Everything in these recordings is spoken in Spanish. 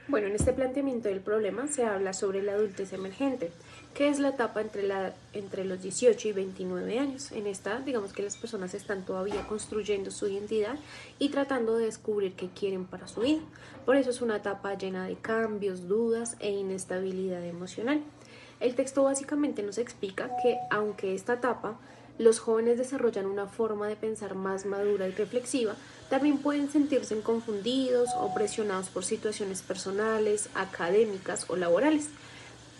Bueno, en este planteamiento del problema se habla sobre la adultez emergente, que es la etapa entre los 18 y 29 años. En esta, digamos que las personas están todavía construyendo su identidad y tratando de descubrir qué quieren para su vida. Por eso es una etapa llena de cambios, dudas e inestabilidad emocional. El texto básicamente nos explica que aunque esta etapa los jóvenes desarrollan una forma de pensar más madura y reflexiva, también pueden sentirse confundidos o presionados por situaciones personales, académicas o laborales.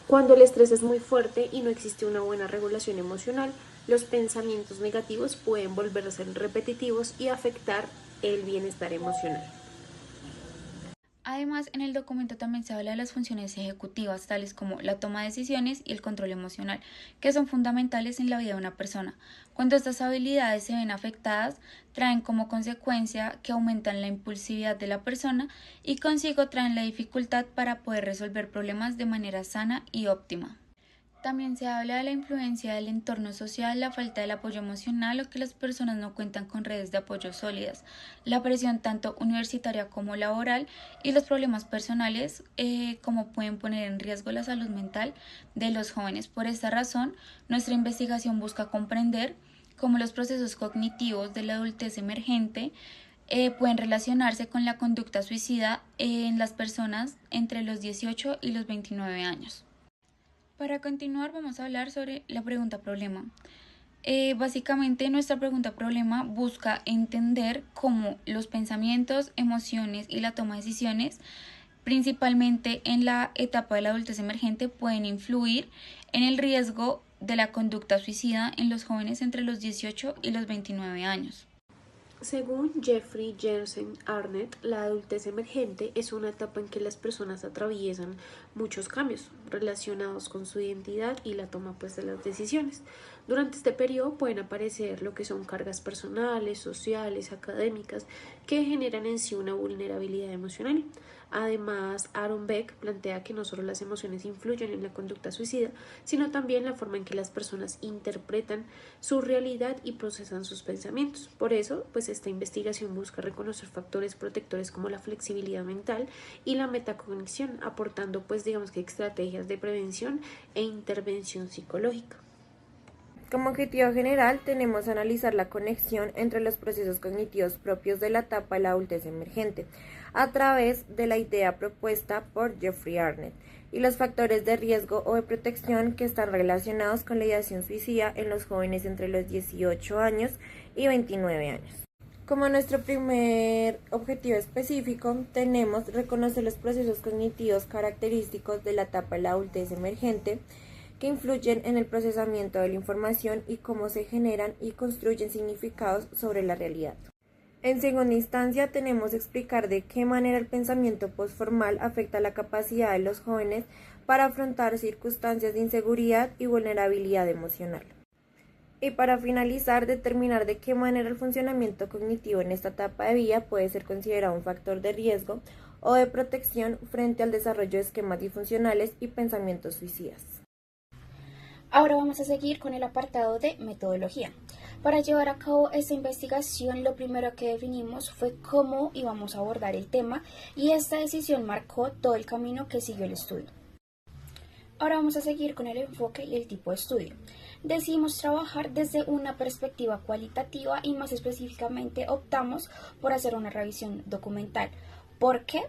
Cuando el estrés es muy fuerte y no existe una buena regulación emocional, los pensamientos negativos pueden volverse repetitivos y afectar el bienestar emocional. Además, en el documento también se habla de las funciones ejecutivas, tales como la toma de decisiones y el control emocional, que son fundamentales en la vida de una persona. Cuando estas habilidades se ven afectadas, traen como consecuencia que aumentan la impulsividad de la persona y consigo traen la dificultad para poder resolver problemas de manera sana y óptima. También se habla de la influencia del entorno social, la falta del apoyo emocional o que las personas no cuentan con redes de apoyo sólidas, la presión tanto universitaria como laboral y los problemas personales como pueden poner en riesgo la salud mental de los jóvenes. Por esta razón, nuestra investigación busca comprender cómo los procesos cognitivos de la adultez emergente pueden relacionarse con la conducta suicida en las personas entre los 18 y los 29 años. Para continuar vamos a hablar sobre la pregunta problema. Básicamente nuestra pregunta problema busca entender cómo los pensamientos, emociones y la toma de decisiones, principalmente en la etapa de la adultez emergente, pueden influir en el riesgo de la conducta suicida en los jóvenes entre los 18 y los 29 años. Según Jeffrey Jensen Arnett, la adultez emergente es una etapa en que las personas atraviesan muchos cambios relacionados con su identidad y la toma pues, de las decisiones. Durante este periodo pueden aparecer lo que son cargas personales, sociales, académicas, que generan en sí una vulnerabilidad emocional. Además, Aaron Beck plantea que no solo las emociones influyen en la conducta suicida, sino también la forma en que las personas interpretan su realidad y procesan sus pensamientos. Por eso, pues esta investigación busca reconocer factores protectores como la flexibilidad mental y la metacognición, aportando pues digamos que estrategias de prevención e intervención psicológica. Como objetivo general, tenemos analizar la conexión entre los procesos cognitivos propios de la etapa de la adultez emergente, a través de la idea propuesta por Jeffrey Arnett, y los factores de riesgo o de protección que están relacionados con la ideación suicida en los jóvenes entre los 18 años y 29 años. Como nuestro primer objetivo específico, tenemos reconocer los procesos cognitivos característicos de la etapa de la adultez emergente, que influyen en el procesamiento de la información y cómo se generan y construyen significados sobre la realidad. En segunda instancia, tenemos que explicar de qué manera el pensamiento postformal afecta la capacidad de los jóvenes para afrontar circunstancias de inseguridad y vulnerabilidad emocional. Y para finalizar, determinar de qué manera el funcionamiento cognitivo en esta etapa de vida puede ser considerado un factor de riesgo o de protección frente al desarrollo de esquemas disfuncionales y pensamientos suicidas. Ahora vamos a seguir con el apartado de metodología. Para llevar a cabo esta investigación, lo primero que definimos fue cómo íbamos a abordar el tema y esta decisión marcó todo el camino que siguió el estudio. Ahora vamos a seguir con el enfoque y el tipo de estudio. Decidimos trabajar desde una perspectiva cualitativa y más específicamente optamos por hacer una revisión documental. ¿Por qué?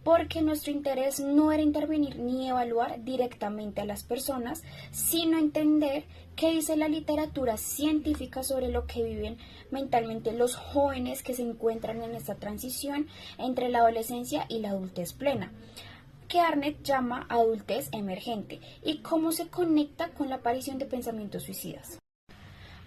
Porque nuestro interés no era intervenir ni evaluar directamente a las personas, sino entender qué dice la literatura científica sobre lo que viven mentalmente los jóvenes que se encuentran en esta transición entre la adolescencia y la adultez plena, que Arnett llama adultez emergente, y cómo se conecta con la aparición de pensamientos suicidas.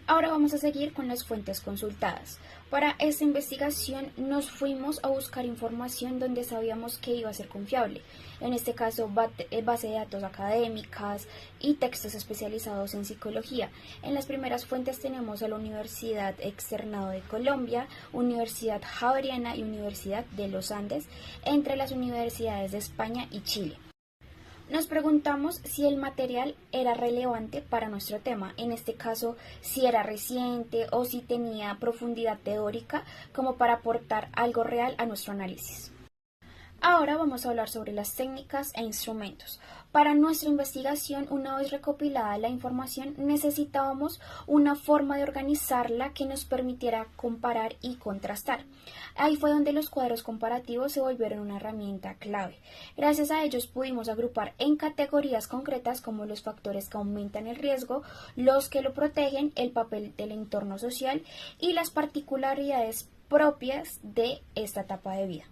Ahora vamos a seguir con las fuentes consultadas. Para esta investigación nos fuimos a buscar información donde sabíamos que iba a ser confiable, en este caso base de datos académicas y textos especializados en psicología. En las primeras fuentes tenemos a la Universidad Externado de Colombia, Universidad Javeriana y Universidad de los Andes, entre las universidades de España y Chile. Nos preguntamos si el material era relevante para nuestro tema, en este caso si era reciente o si tenía profundidad teórica como para aportar algo real a nuestro análisis. Ahora vamos a hablar sobre las técnicas e instrumentos. Para nuestra investigación, una vez recopilada la información, necesitábamos una forma de organizarla que nos permitiera comparar y contrastar. Ahí fue donde los cuadros comparativos se volvieron una herramienta clave. Gracias a ellos pudimos agrupar en categorías concretas como los factores que aumentan el riesgo, los que lo protegen, el papel del entorno social y las particularidades propias de esta etapa de vida.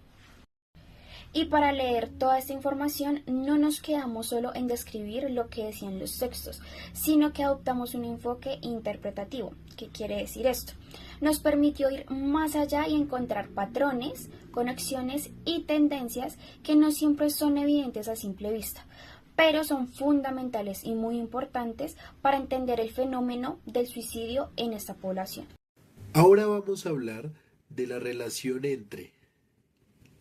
Y para leer toda esta información no nos quedamos solo en describir lo que decían los textos, sino que adoptamos un enfoque interpretativo. ¿Qué quiere decir esto? Nos permitió ir más allá y encontrar patrones, conexiones y tendencias que no siempre son evidentes a simple vista, pero son fundamentales y muy importantes para entender el fenómeno del suicidio en esta población. Ahora vamos a hablar de la relación entre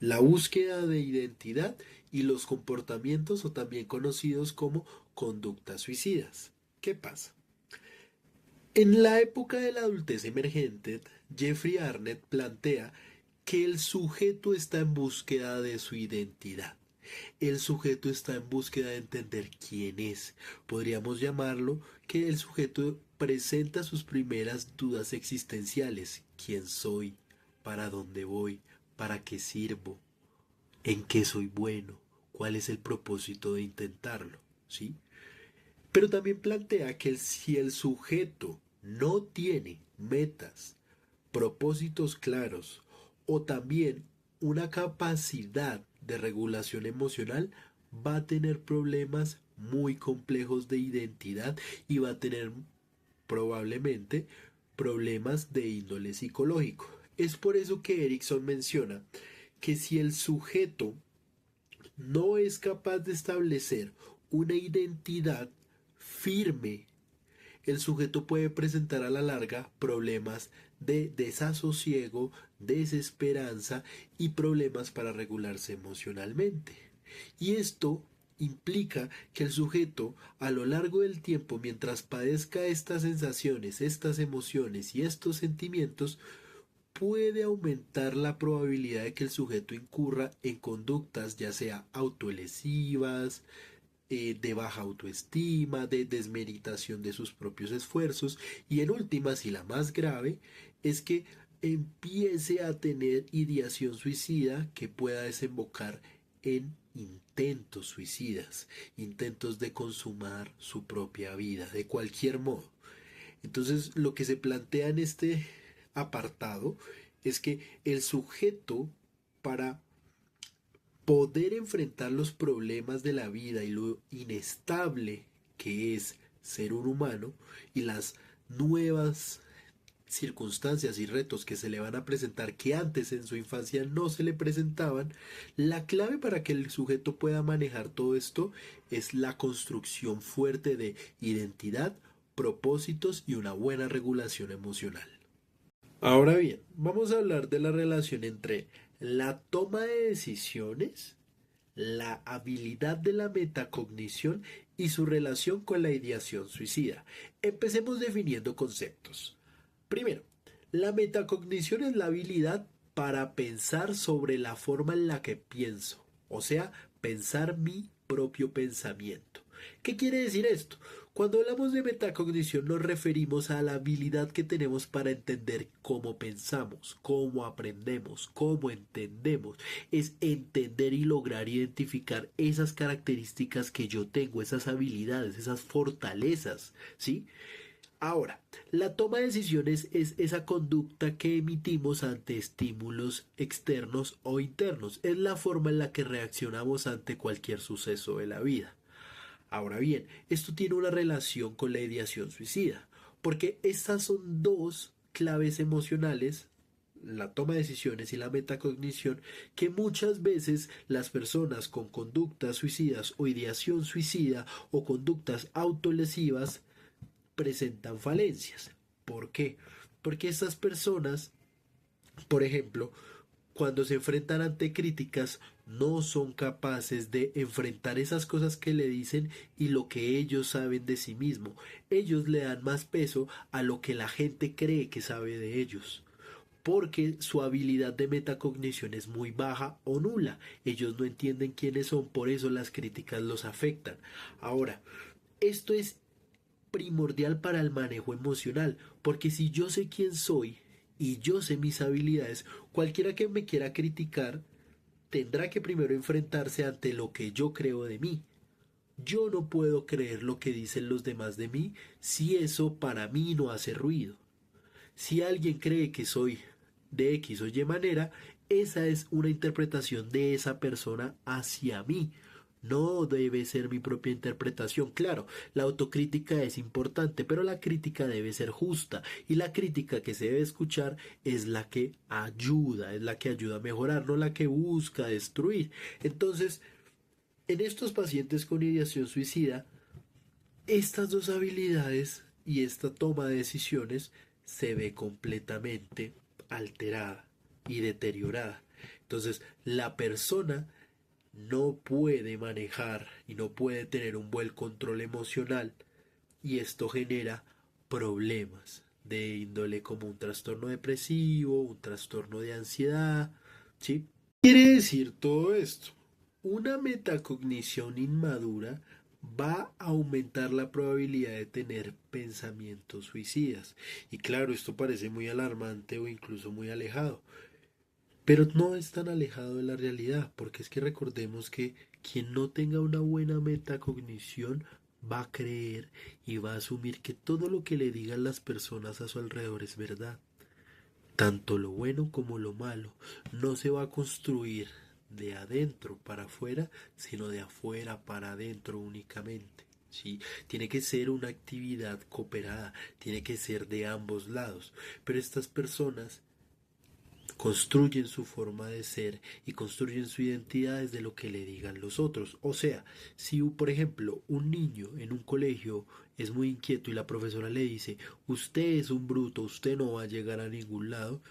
la búsqueda de identidad y los comportamientos o también conocidos como conductas suicidas. ¿Qué pasa? En la época de la adultez emergente, Jeffrey Arnett plantea que el sujeto está en búsqueda de su identidad. El sujeto está en búsqueda de entender quién es. Podríamos llamarlo que el sujeto presenta sus primeras dudas existenciales. ¿Quién soy? ¿Para dónde voy? ¿Para qué sirvo? ¿En qué soy bueno? ¿Cuál es el propósito de intentarlo? ¿Sí? Pero también plantea que si el sujeto no tiene metas, propósitos claros o también una capacidad de regulación emocional, va a tener problemas muy complejos de identidad y va a tener probablemente problemas de índole psicológico. Es por eso que Erikson menciona que si el sujeto no es capaz de establecer una identidad firme, el sujeto puede presentar a la larga problemas de desasosiego, desesperanza y problemas para regularse emocionalmente. Y esto implica que el sujeto a lo largo del tiempo, mientras padezca estas sensaciones, estas emociones y estos sentimientos, puede aumentar la probabilidad de que el sujeto incurra en conductas ya sea autolesivas, de baja autoestima, de desmeritación de sus propios esfuerzos y en últimas y la más grave es que empiece a tener ideación suicida que pueda desembocar en intentos suicidas, intentos de consumar su propia vida de cualquier modo. Entonces lo que se plantea en este apartado es que el sujeto, para poder enfrentar los problemas de la vida y lo inestable que es ser un humano y las nuevas circunstancias y retos que se le van a presentar que antes en su infancia no se le presentaban, la clave para que el sujeto pueda manejar todo esto es la construcción fuerte de identidad, propósitos y una buena regulación emocional. Ahora bien, vamos a hablar de la relación entre la toma de decisiones, la habilidad de la metacognición y su relación con la ideación suicida. Empecemos definiendo conceptos. Primero, la metacognición es la habilidad para pensar sobre la forma en la que pienso, o sea, pensar mi propio pensamiento. ¿Qué quiere decir esto? Cuando hablamos de metacognición nos referimos a la habilidad que tenemos para entender cómo pensamos, cómo aprendemos, cómo entendemos. Es entender y lograr identificar esas características que yo tengo, esas habilidades, esas fortalezas, ¿sí? Ahora, la toma de decisiones es esa conducta que emitimos ante estímulos externos o internos. Es la forma en la que reaccionamos ante cualquier suceso de la vida. Ahora bien, esto tiene una relación con la ideación suicida, porque estas son dos claves emocionales, la toma de decisiones y la metacognición, que muchas veces las personas con conductas suicidas o ideación suicida o conductas autolesivas presentan falencias. ¿Por qué? Porque estas personas, por ejemplo, cuando se enfrentan ante críticas, no son capaces de enfrentar esas cosas que le dicen y lo que ellos saben de sí mismo. Ellos le dan más peso a lo que la gente cree que sabe de ellos. porque su habilidad de metacognición es muy baja o nula. Ellos no entienden quiénes son, por eso las críticas los afectan. Ahora, esto es primordial para el manejo emocional, porque si yo sé quién soy y yo sé mis habilidades, cualquiera que me quiera criticar tendrá que primero enfrentarse ante lo que yo creo de mí. Yo no puedo creer lo que dicen los demás de mí si eso para mí no hace ruido. Si alguien cree que soy de X o Y manera, esa es una interpretación de esa persona hacia mí. No debe ser mi propia interpretación. Claro, la autocrítica es importante, pero la crítica debe ser justa y la crítica que se debe escuchar es la que ayuda, es la que ayuda a mejorar, no la que busca destruir. Entonces, en estos pacientes con ideación suicida, estas dos habilidades y esta toma de decisiones se ve completamente alterada y deteriorada. Entonces, la persona no puede manejar y no puede tener un buen control emocional y esto genera problemas de índole como un trastorno depresivo, un trastorno de ansiedad, ¿sí? Quiere decir todo esto. Una metacognición inmadura va a aumentar la probabilidad de tener pensamientos suicidas. Y claro, esto parece muy alarmante o incluso muy alejado, pero no es tan alejado de la realidad, porque es que recordemos que quien no tenga una buena metacognición va a creer y va a asumir que todo lo que le digan las personas a su alrededor es verdad. Tanto lo bueno como lo malo no se va a construir de adentro para afuera, sino de afuera para adentro únicamente. ¿Sí? Tiene que ser una actividad cooperada, tiene que ser de ambos lados. Pero estas personas construyen su forma de ser y construyen su identidad desde lo que le digan los otros. O sea, si por ejemplo un niño en un colegio es muy inquieto y la profesora le dice usted es un bruto, usted no va a llegar a ningún lado,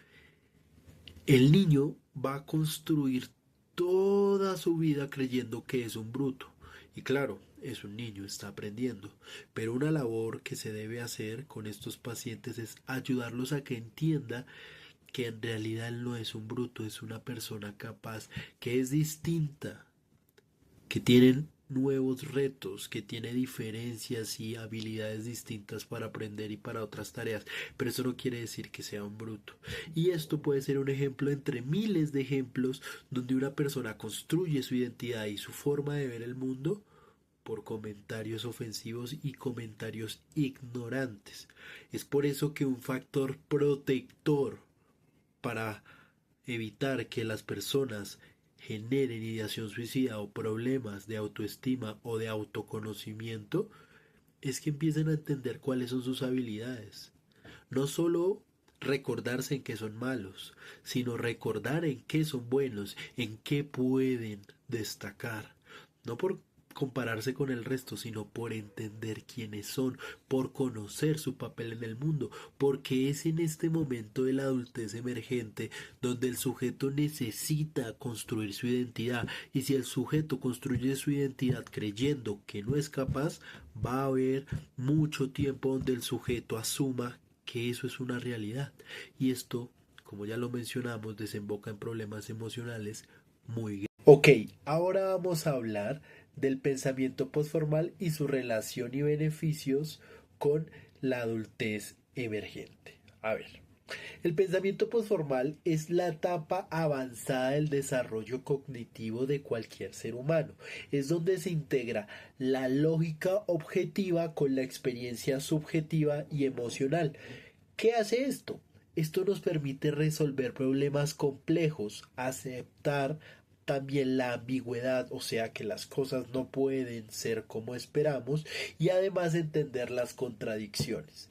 el niño va a construir toda su vida creyendo que es un bruto. Y claro, es un niño, está aprendiendo. Pero una labor que se debe hacer con estos pacientes es ayudarlos a que entienda que en realidad él no es un bruto, es una persona capaz, que es distinta, que tiene nuevos retos, que tiene diferencias y habilidades distintas para aprender y para otras tareas, pero eso no quiere decir que sea un bruto. Y esto puede ser un ejemplo entre miles de ejemplos donde una persona construye su identidad y su forma de ver el mundo por comentarios ofensivos y comentarios ignorantes. Es por eso que un factor protector para evitar que las personas generen ideación suicida o problemas de autoestima o de autoconocimiento es que empiecen a entender cuáles son sus habilidades. No solo recordarse en qué son malos, sino recordar en qué son buenos, en qué pueden destacar. No por compararse con el resto, sino por entender quiénes son, por conocer su papel en el mundo, porque es en este momento de la adultez emergente donde el sujeto necesita construir su identidad, y si el sujeto construye su identidad creyendo que no es capaz, va a haber mucho tiempo donde el sujeto asuma que eso es una realidad, y esto, como ya lo mencionamos, desemboca en problemas emocionales muy graves. Ok, ahora vamos a hablar del pensamiento postformal y su relación y beneficios con la adultez emergente. A ver, el pensamiento postformal es la etapa avanzada del desarrollo cognitivo de cualquier ser humano. Es donde se integra la lógica objetiva con la experiencia subjetiva y emocional. ¿Qué hace esto? Esto nos permite resolver problemas complejos, aceptar también la ambigüedad, o sea que las cosas no pueden ser como esperamos, y además entender las contradicciones.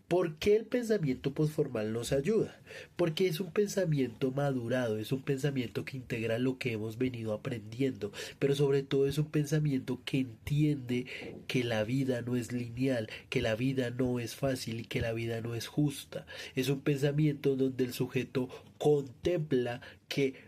¿Por qué el pensamiento postformal nos ayuda? Porque es un pensamiento madurado, es un pensamiento que integra lo que hemos venido aprendiendo, pero sobre todo es un pensamiento que entiende que la vida no es lineal, que la vida no es fácil y que la vida no es justa. Es un pensamiento donde el sujeto contempla que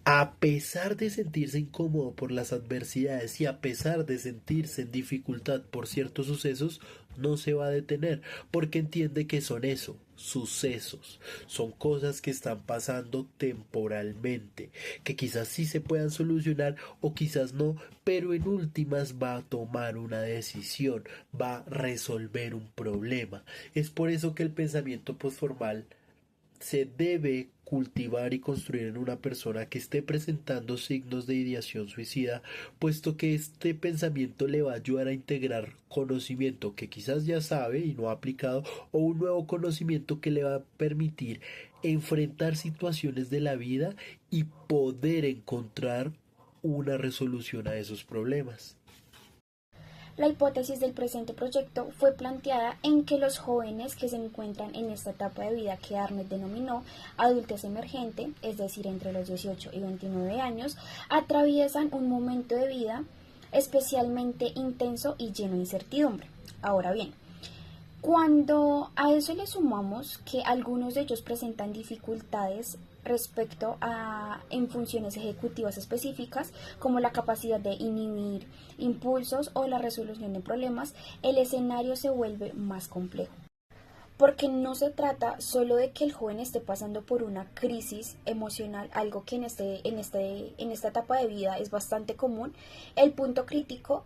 A pesar de sentirse incómodo por las adversidades y a pesar de sentirse en dificultad por ciertos sucesos, no se va a detener, porque entiende que son eso, sucesos, son cosas que están pasando temporalmente, que quizás sí se puedan solucionar o quizás no, pero en últimas va a tomar una decisión, va a resolver un problema. Es por eso que el pensamiento postformal se debe cultivar y construir en una persona que esté presentando signos de ideación suicida, puesto que este pensamiento le va a ayudar a integrar conocimiento que quizás ya sabe y no ha aplicado, o un nuevo conocimiento que le va a permitir enfrentar situaciones de la vida y poder encontrar una resolución a esos problemas. La hipótesis del presente proyecto fue planteada en que los jóvenes que se encuentran en esta etapa de vida que Arnett denominó adultez emergente, es decir, entre los 18 y 29 años, atraviesan un momento de vida especialmente intenso y lleno de incertidumbre. Ahora bien, cuando a eso le sumamos que algunos de ellos presentan dificultades respecto a en funciones ejecutivas específicas como la capacidad de inhibir impulsos o la resolución de problemas, el escenario se vuelve más complejo. Porque no se trata solo de que el joven esté pasando por una crisis emocional, algo que en esta etapa de vida es bastante común. El punto crítico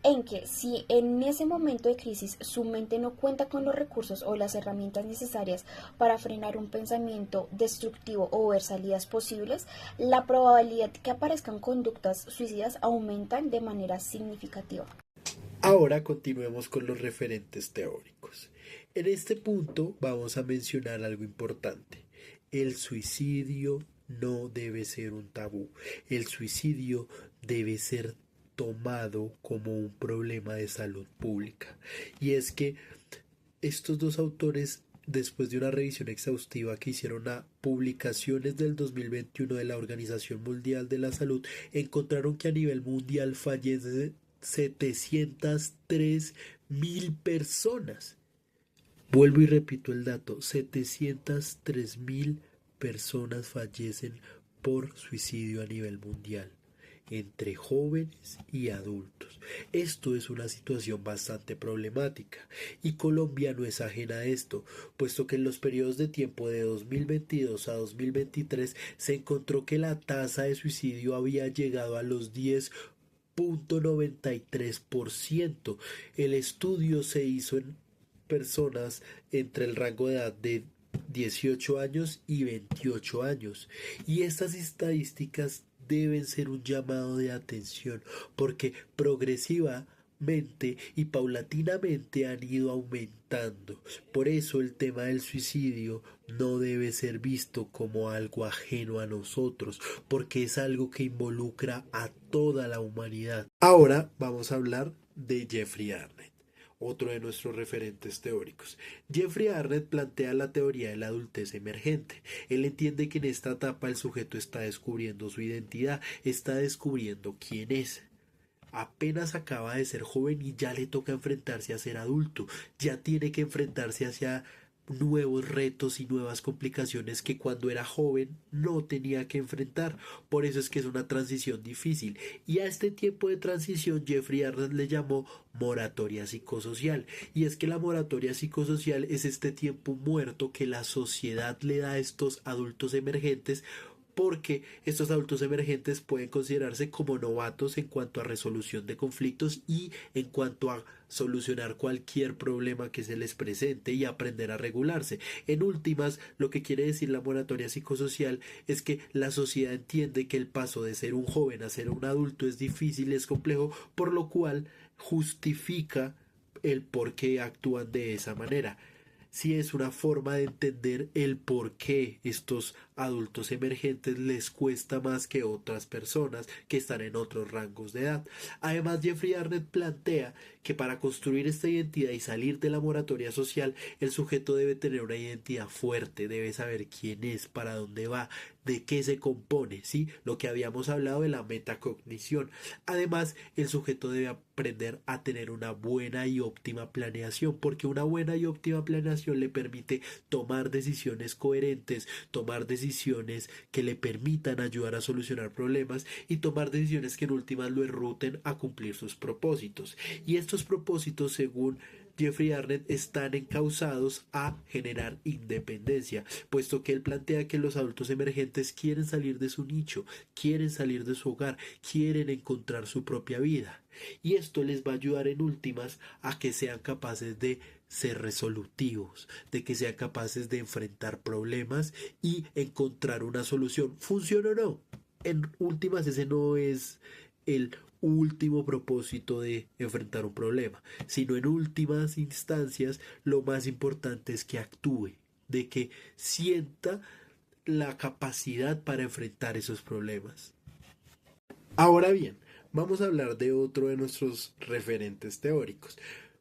en que si en ese momento de crisis su mente no cuenta con los recursos o las herramientas necesarias para frenar un pensamiento destructivo o ver salidas posibles, la probabilidad de que aparezcan conductas suicidas aumentan de manera significativa. Ahora continuemos con los referentes teóricos. En este punto vamos a mencionar algo importante. El suicidio no debe ser un tabú. El suicidio debe ser tomado como un problema de salud pública. Y es que estos dos autores, después de una revisión exhaustiva que hicieron a publicaciones del 2021 de la Organización Mundial de la Salud, encontraron que a nivel mundial fallecen 703.000 personas. Vuelvo y repito el dato, 703.000 personas fallecen por suicidio a nivel mundial, entre jóvenes y adultos. Esto es una situación bastante problemática y Colombia no es ajena a esto, puesto que en los periodos de tiempo de 2022 a 2023 se encontró que la tasa de suicidio había llegado a los 10.93%. El estudio se hizo en personas entre el rango de edad de 18 años y 28 años, y estas estadísticas deben ser un llamado de atención porque progresivamente y paulatinamente han ido aumentando. Por eso el tema del suicidio no debe ser visto como algo ajeno a nosotros, porque es algo que involucra a toda la humanidad. Ahora vamos a hablar de Jeffrey Arnett, otro de nuestros referentes teóricos. Jeffrey Arnett plantea la teoría de la adultez emergente. Él entiende que en esta etapa el sujeto está descubriendo su identidad, está descubriendo quién es. Apenas acaba de ser joven y ya le toca enfrentarse a ser adulto, ya tiene que enfrentarse hacia nuevos retos y nuevas complicaciones que cuando era joven no tenía que enfrentar. Por eso es que es una transición difícil, y a este tiempo de transición Jeffrey Arnett le llamó moratoria psicosocial, y es que la moratoria psicosocial es este tiempo muerto que la sociedad le da a estos adultos emergentes, porque estos adultos emergentes pueden considerarse como novatos en cuanto a resolución de conflictos y en cuanto a solucionar cualquier problema que se les presente y aprender a regularse. En últimas, lo que quiere decir la moratoria psicosocial es que la sociedad entiende que el paso de ser un joven a ser un adulto es difícil, es complejo, por lo cual justifica el por qué actúan de esa manera. Sí, es una forma de entender el por qué estos adultos emergentes les cuesta más que otras personas que están en otros rangos de edad. Además, Jeffrey Arnett plantea que para construir esta identidad y salir de la moratoria social, el sujeto debe tener una identidad fuerte, debe saber quién es, para dónde va, de qué se compone, ¿sí? Lo que habíamos hablado de la metacognición. Además, el sujeto debe aprender a tener una buena y óptima planeación, porque una buena y óptima planeación le permite tomar decisiones coherentes, tomar decisiones que le permitan ayudar a solucionar problemas y tomar decisiones que en últimas lo enruten a cumplir sus propósitos. Y estos propósitos, según Jeffrey Arnett, están encausados a generar independencia, puesto que él plantea que los adultos emergentes quieren salir de su nicho, quieren salir de su hogar, quieren encontrar su propia vida. Y esto les va a ayudar en últimas a que sean capaces de ser resolutivos, de que sean capaces de enfrentar problemas y encontrar una solución, funcione o no. En últimas, ese no es el último propósito de enfrentar un problema, sino en últimas instancias lo más importante es que actúe, de que sienta la capacidad para enfrentar esos problemas. Ahora bien, vamos a hablar de otro de nuestros referentes teóricos.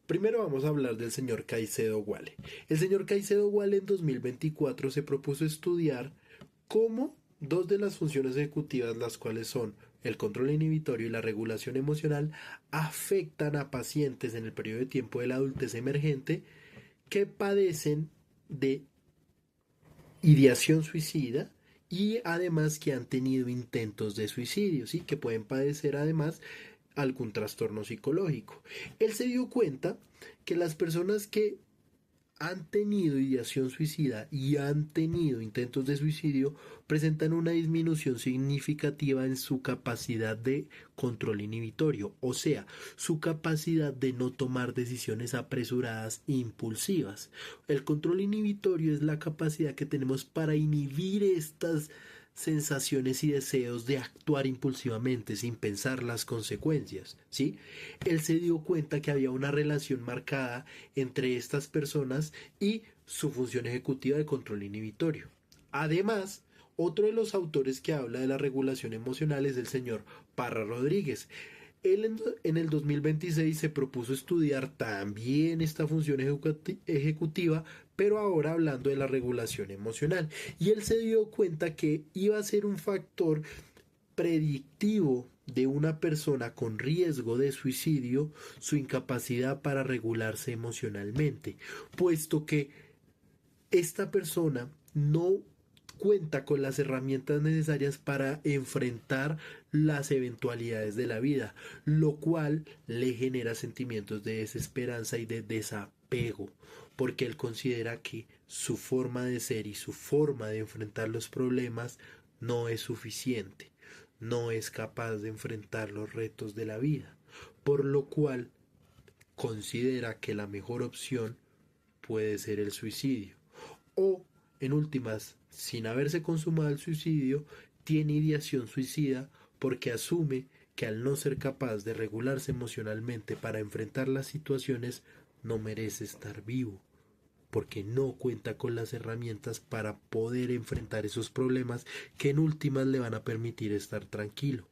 Primero vamos a hablar del señor Caicedo-Wale. El señor Caicedo-Wale en 2024 se propuso estudiar cómo dos de las funciones ejecutivas, las cuales son el control inhibitorio y la regulación emocional, afectan a pacientes en el periodo de tiempo de la adultez emergente que padecen de ideación suicida y además que han tenido intentos de suicidio, ¿sí? Que pueden padecer además algún trastorno psicológico. Él se dio cuenta que las personas que han tenido ideación suicida y han tenido intentos de suicidio presentan una disminución significativa en su capacidad de control inhibitorio, o sea, su capacidad de no tomar decisiones apresuradas e impulsivas. El control inhibitorio es la capacidad que tenemos para inhibir estas sensaciones y deseos de actuar impulsivamente sin pensar las consecuencias, ¿sí? Él se dio cuenta que había una relación marcada entre estas personas y su función ejecutiva de control inhibitorio. Además, otro de los autores que habla de la regulación emocional es el señor Parra Rodríguez. Él en el 2026 se propuso estudiar también esta función ejecutiva, pero ahora hablando de la regulación emocional. Y él se dio cuenta que iba a ser un factor predictivo de una persona con riesgo de suicidio su incapacidad para regularse emocionalmente, puesto que esta persona no cuenta con las herramientas necesarias para enfrentar las eventualidades de la vida, lo cual le genera sentimientos de desesperanza y de desapego, porque él considera que su forma de ser y su forma de enfrentar los problemas no es suficiente, no es capaz de enfrentar los retos de la vida, por lo cual considera que la mejor opción puede ser el suicidio, o en últimas, sin haberse consumado el suicidio, tiene ideación suicida porque asume que al no ser capaz de regularse emocionalmente para enfrentar las situaciones, no merece estar vivo, porque no cuenta con las herramientas para poder enfrentar esos problemas que en últimas le van a permitir estar tranquilo.